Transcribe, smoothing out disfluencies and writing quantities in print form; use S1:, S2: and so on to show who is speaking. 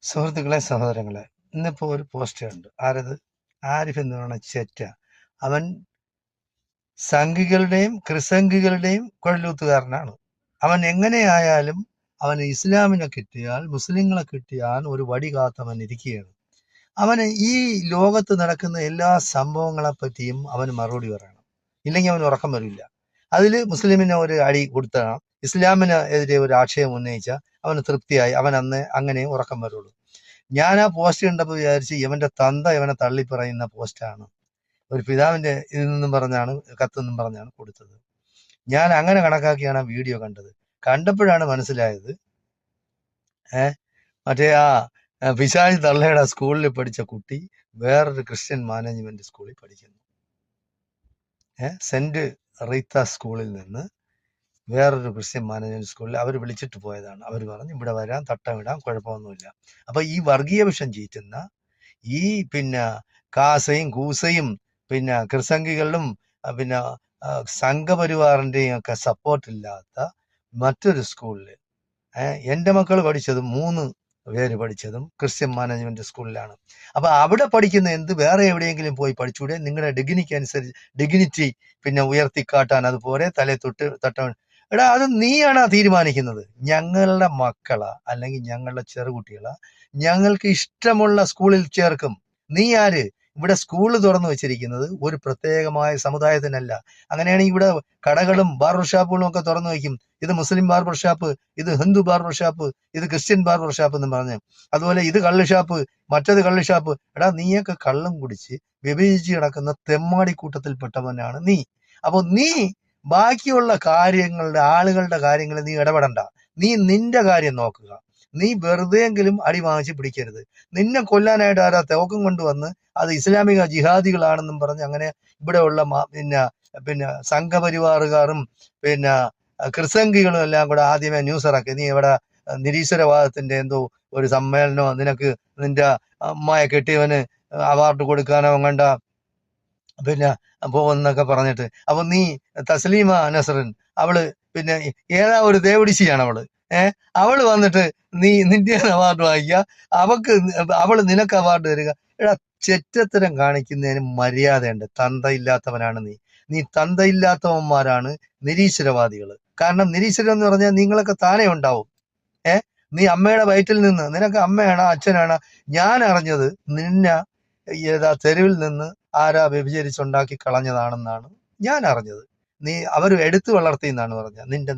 S1: സുഹൃത്തുക്കളെ, സഹോദരങ്ങളെ, ഇന്നിപ്പോ ഒരു പോസ്റ്റ് ഉണ്ട്. ആരത്? ആരിഫ് എന്ന് പറയുന്ന ചെറ്റ. അവൻ സംഘികളുടെയും ക്രിസംഘികളുടെയും കുഴലൂത്തുകാരനാണ്. അവൻ എങ്ങനെയായാലും അവന് ഇസ്ലാമിനെ കിട്ടിയാൽ, മുസ്ലിങ്ങളെ കിട്ടിയാൽ ഒരു വടി കാത്തവൻ ഇരിക്കുകയാണ്. അവന് ഈ ലോകത്ത് നടക്കുന്ന എല്ലാ സംഭവങ്ങളെ പറ്റിയും അവന് മറുപടി പറയണം, ഇല്ലെങ്കിൽ അവന് ഉറക്കം വരില്ല. അതിൽ മുസ്ലിമിനെ ഒരു അടി കൊടുത്തണം, ഇസ്ലാമിന് എതിരെ ഒരു ആക്ഷേപം ഉന്നയിച്ച അവന് തൃപ്തിയായി, അവൻ അന്ന് അങ്ങനെ ഉറക്കം വരുള്ളൂ. ഞാൻ ആ പോസ്റ്റ് കണ്ടപ്പോൾ വിചാരിച്ച് ഇവന്റെ തന്ത ഇവനെ തള്ളിപ്പറയുന്ന പോസ്റ്റാണ്, ഒരു പിതാവിന്റെ ഇതിൽ നിന്നും പറഞ്ഞാണ്, കത്തെന്നും പറഞ്ഞാണ് കൊടുത്തത്. ഞാൻ അങ്ങനെ കണക്കാക്കിയാണ് ആ വീഡിയോ കണ്ടത്. കണ്ടപ്പോഴാണ് മനസ്സിലായത് മറ്റേ ആ പിശാചി തള്ളയുടെ സ്കൂളിൽ പഠിച്ച കുട്ടി വേറൊരു ക്രിസ്ത്യൻ മാനേജ്മെന്റ് സ്കൂളിൽ പഠിക്കുന്നു. സെന്റ് റീത്ത സ്കൂളിൽ നിന്ന് വേറൊരു ക്രിസ്ത്യൻ മാനേജ്മെന്റ് സ്കൂളിൽ അവർ വിളിച്ചിട്ട് പോയതാണ്. അവർ പറഞ്ഞു ഇവിടെ വരാം, തട്ടമിടാം, കുഴപ്പമൊന്നുമില്ല. അപ്പൊ ഈ വർഗീയ വിഷം ചീറ്റുന്ന ഈ കാസയും കൂസയും ക്രിസംഗികളിലും സംഘപരിവാറിന്റെയും ഒക്കെ സപ്പോർട്ടില്ലാത്ത മറ്റൊരു സ്കൂളിൽ എൻ്റെ മക്കൾ പഠിച്ചതും 3 പേര് പഠിച്ചതും ക്രിസ്ത്യൻ മാനേജ്മെന്റ് സ്കൂളിലാണ്. അപ്പൊ അവിടെ പഠിക്കുന്ന എന്ത് വേറെ എവിടെയെങ്കിലും പോയി പഠിച്ചൂടെ? നിങ്ങളുടെ ഡിഗ്നിറ്റി ഉയർത്തിക്കാട്ടാൻ അതുപോലെ തലേ തട്ട. എടാ, അത് നീയാണ് തീരുമാനിക്കുന്നത്. ഞങ്ങളുടെ മക്കളാ അല്ലെങ്കിൽ ഞങ്ങളുടെ ചെറുകുട്ടികളാ ഞങ്ങൾക്ക് ഇഷ്ടമുള്ള സ്കൂളിൽ ചേർക്കും. നീ ആര്? ഇവിടെ സ്കൂൾ തുറന്നു വെച്ചിരിക്കുന്നത് ഒരു പ്രത്യേകമായ സമുദായത്തിനല്ല. അങ്ങനെയാണെങ്കിൽ ഇവിടെ കടകളും ബാർബർ ഷാപ്പുകളും ഒക്കെ തുറന്നു വയ്ക്കും. ഇത് മുസ്ലിം ബാർബർ ഷാപ്പ്, ഇത് ഹിന്ദു ബാർബർ ഷാപ്പ്, ഇത് ക്രിസ്ത്യൻ ബാർബർ ഷാപ്പ് എന്ന് പറഞ്ഞ്, അതുപോലെ ഇത് കള്ള് ഷാപ്പ്, മറ്റത് കള്ള് ഷാപ്പ്. എടാ, നീയൊക്കെ കള്ളും കുടിച്ച് വിഭജിച്ച് കിടക്കുന്ന തെമ്മാടി കൂട്ടത്തിൽപ്പെട്ടവനാണ് നീ. അപ്പൊ നീ ബാക്കിയുള്ള ആളുകളുടെ കാര്യങ്ങൾ നീ ഇടപെടണ്ട. നീ നിന്റെ കാര്യം നോക്കുക. നീ വെറുതെയെങ്കിലും അടി വാങ്ങിച്ച് പിടിക്കരുത്. നിന്നെ കൊല്ലാനായിട്ട് ആരാ തോക്കും കൊണ്ടുവന്ന് അത് ഇസ്ലാമിക ജിഹാദികളാണെന്നും പറഞ്ഞ് അങ്ങനെ ഇവിടെയുള്ള സംഘപരിവാറുകാരും ക്രിസംഗികളും എല്ലാം കൂടെ ആദ്യമേ ന്യൂസ് ഇറക്കി. നീ ഇവിടെ നിരീശ്വരവാദത്തിന്റെ എന്തോ ഒരു സമ്മേളനമോ, നിനക്ക് നിന്റെ അമ്മായ കെട്ടിയവന് അവാർഡ് കൊടുക്കാനോ കണ്ട പോകുന്നൊക്കെ പറഞ്ഞിട്ട്. അപ്പൊ നീ തസ്ലീമ നസറിൻ, അവള് ഏതാ ഒരു ദേവടിശിയാണ് അവള്. അവള് വന്നിട്ട് നിന്റെ അവാർഡ് വാങ്ങിക്കുക, അവള് നിനക്ക് അവാർഡ് തരിക. എടാ, ചെറ്റത്തരം കാണിക്കുന്നതിന് മര്യാദയുണ്ട്. തന്തയില്ലാത്തവനാണ് നീ തന്തയില്ലാത്തവന്മാരാണ് നിരീശ്വരവാദികൾ. കാരണം നിരീശ്വരം എന്ന് പറഞ്ഞാൽ നിങ്ങളൊക്കെ താനേ ഉണ്ടാവും. നീ അമ്മയുടെ വയറ്റിൽ നിന്ന്, നിനക്ക് അമ്മയാണോ അച്ഛനാണോ? ഞാൻ അറിഞ്ഞത് ഏതാ തെരുവിൽ നിന്ന് ആരാ വ്യഭിചരിച്ചുണ്ടാക്കി കളഞ്ഞതാണെന്നാണ് ഞാൻ അറിഞ്ഞത്. അവർ എടുത്തു വളർത്തി എന്നാണ് പറഞ്ഞത്. നിന്റെ